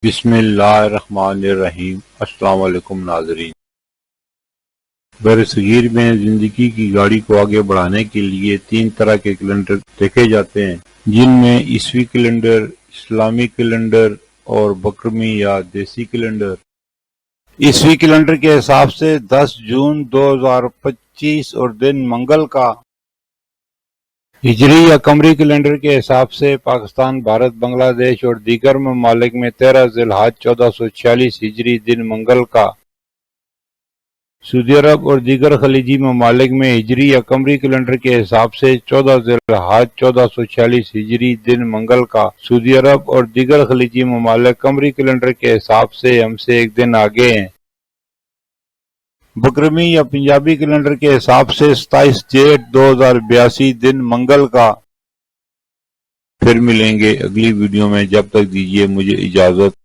بسم اللہ الرحمن الرحیم۔ السلام علیکم ناظرین۔ برصغیر میں زندگی کی گاڑی کو آگے بڑھانے کے لیے 3 طرح کے کیلنڈر دیکھے جاتے ہیں، جن میں عیسوی کیلنڈر، اسلامی کیلنڈر اور بکرمی یا دیسی کیلنڈر۔ عیسوی کیلنڈر کے حساب سے 10 جون 2025 اور دن منگل کا۔ ہجری یا قمری کیلنڈر کے حساب سے پاکستان، بھارت، بنگلہ دیش اور دیگر ممالک میں 13 ذی الحج 1446 ہجری دن منگل کا۔ سعودی عرب اور دیگر خلیجی ممالک میں ہجری یا قمری کیلنڈر کے حساب سے 14 ذی الحج 1446 ہجری دن منگل کا۔ سعودی عرب اور دیگر خلیجی ممالک قمری کیلنڈر کے حساب سے ہم سے ایک دن آگے ہیں۔ بکرمی یا پنجابی کیلنڈر کے حساب سے 27 جیٹھ 2082 دن منگل کا۔ پھر ملیں گے اگلی ویڈیو میں، جب تک دیجیے مجھے اجازت۔